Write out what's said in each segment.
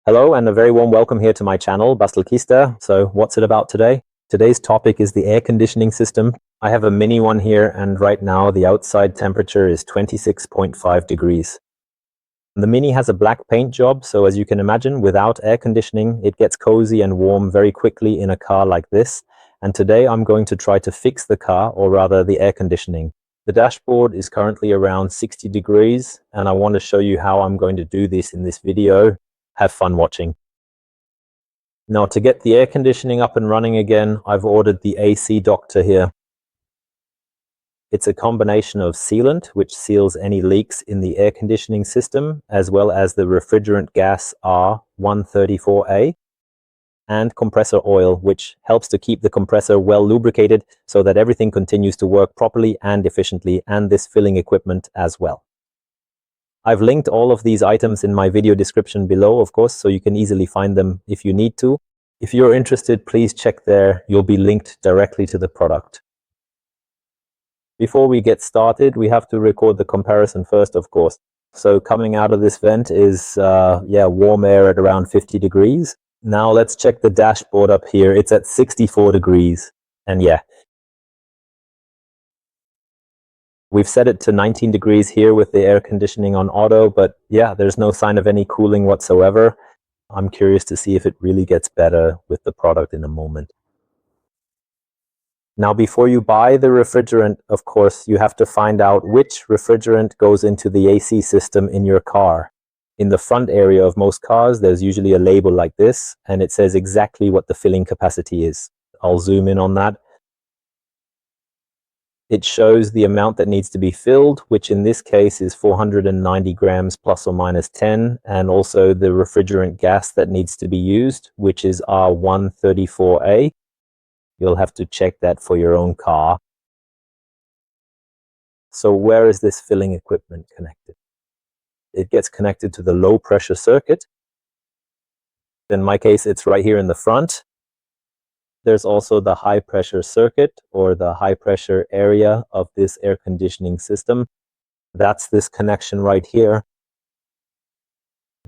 Hello and a very warm welcome here to my channel, Bastelkista. So what's it about today? Today's topic is the air conditioning system. I have a mini one here, and right now the outside temperature is 26.5 degrees. The mini has a black paint job, so as you can imagine, without air conditioning, it gets cozy and warm very quickly in a car like this. And today I'm going to try to fix the car, or rather the air conditioning. The dashboard is currently around 60 degrees, and I want to show you how I'm going to do this in this video. Have fun watching. Now, to get the air conditioning up and running again, I've ordered the AC Doctor here. It's a combination of sealant, which seals any leaks in the air conditioning system, as well as the refrigerant gas R134A, and compressor oil, which helps to keep the compressor well lubricated so that everything continues to work properly and efficiently, and this filling equipment as well. I've linked all of these items in my video description below, of course, so you can easily find them if you need to. If you're interested, please check there. You'll be linked directly to the product. Before we get started, we have to record the comparison first, of course. So coming out of this vent is warm air at around 50 degrees. Now let's check the dashboard up here. It's at 64 degrees. And yeah, we've set it to 19 degrees here with the air conditioning on auto, but yeah, there's no sign of any cooling whatsoever. I'm curious to see if it really gets better with the product in a moment. Now, before you buy the refrigerant, of course, you have to find out which refrigerant goes into the AC system in your car. In the front area of most cars, there's usually a label like this, and it says exactly what the filling capacity is. I'll zoom in on that. It shows the amount that needs to be filled, which in this case is 490 grams plus or minus 10, and also the refrigerant gas that needs to be used, which is R134A. You'll have to check that for your own car. So where is this filling equipment connected? It gets connected to the low pressure circuit. In my case, it's right here in the front. There's also the high pressure circuit, or the high pressure area of this air conditioning system. That's this connection right here.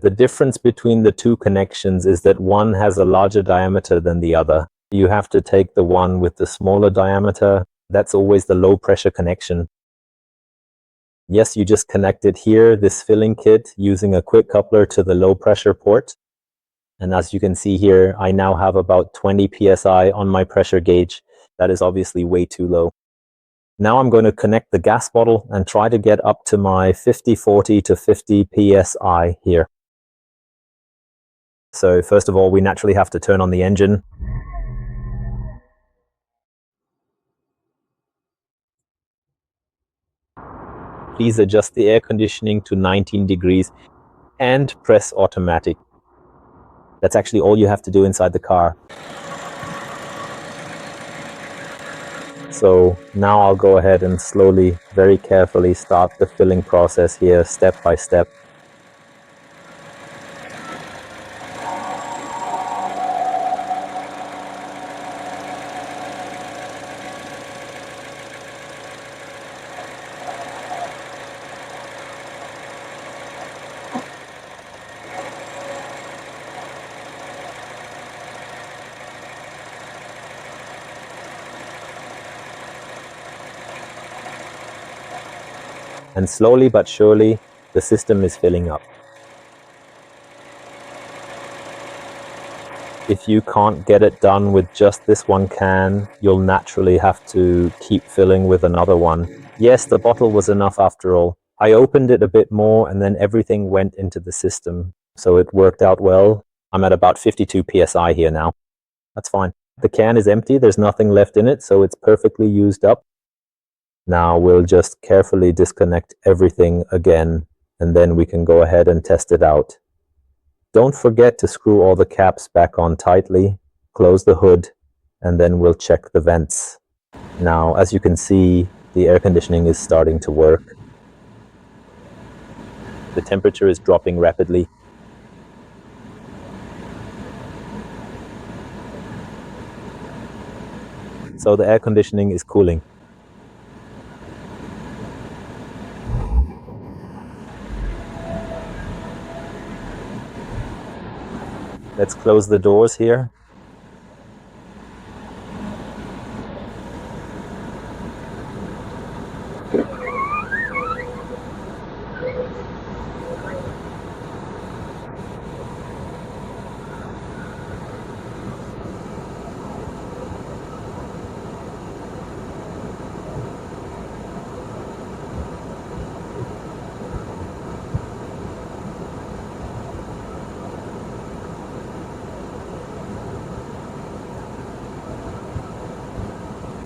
The difference between the two connections is that one has a larger diameter than the other. You have to take the one with the smaller diameter. That's always the low pressure connection. Yes, you just connected here this filling kit using a quick coupler to the low pressure port. And as you can see here, I now have about 20 psi on my pressure gauge. That is obviously way too low. Now I'm going to connect the gas bottle and try to get up to my 40 to 50 psi here. So first of all, we naturally have to turn on the engine. Please adjust the air conditioning to 19 degrees and press automatic. That's actually all you have to do inside the car. So now I'll go ahead and slowly, very carefully start the filling process here, step by step. And slowly but surely, the system is filling up. If you can't get it done with just this one can, you'll naturally have to keep filling with another one. Yes, the bottle was enough after all. I opened it a bit more and then everything went into the system. So it worked out well. I'm at about 52 psi here now. That's fine. The can is empty, there's nothing left in it, so it's perfectly used up. Now we'll just carefully disconnect everything again, and then we can go ahead and test it out. Don't forget to screw all the caps back on tightly, close the hood, and then we'll check the vents. Now, as you can see, the air conditioning is starting to work. The temperature is dropping rapidly. So the air conditioning is cooling. Let's close the doors here.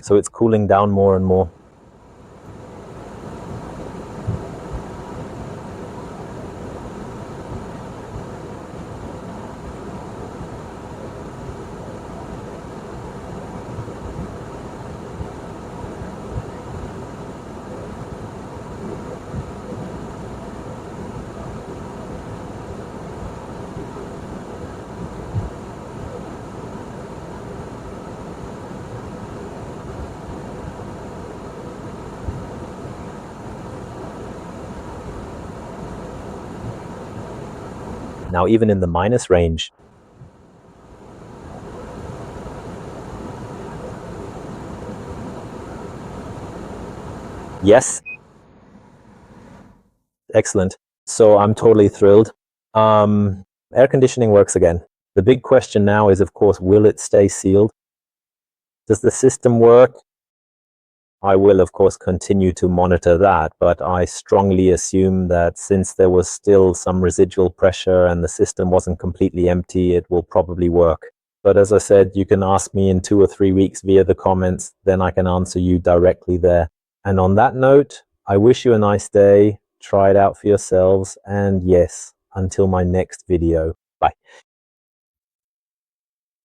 So it's cooling down more and more. Now even in the minus range. Yes. Excellent. So I'm totally thrilled. Air conditioning works again. The big question now is, of course, will it stay sealed? Does the system work? I will, of course, continue to monitor that, but I strongly assume that since there was still some residual pressure and the system wasn't completely empty, it will probably work. But as I said, you can ask me in 2 or 3 weeks via the comments, then I can answer you directly there. And on that note, I wish you a nice day. Try it out for yourselves. And yes, until my next video. Bye.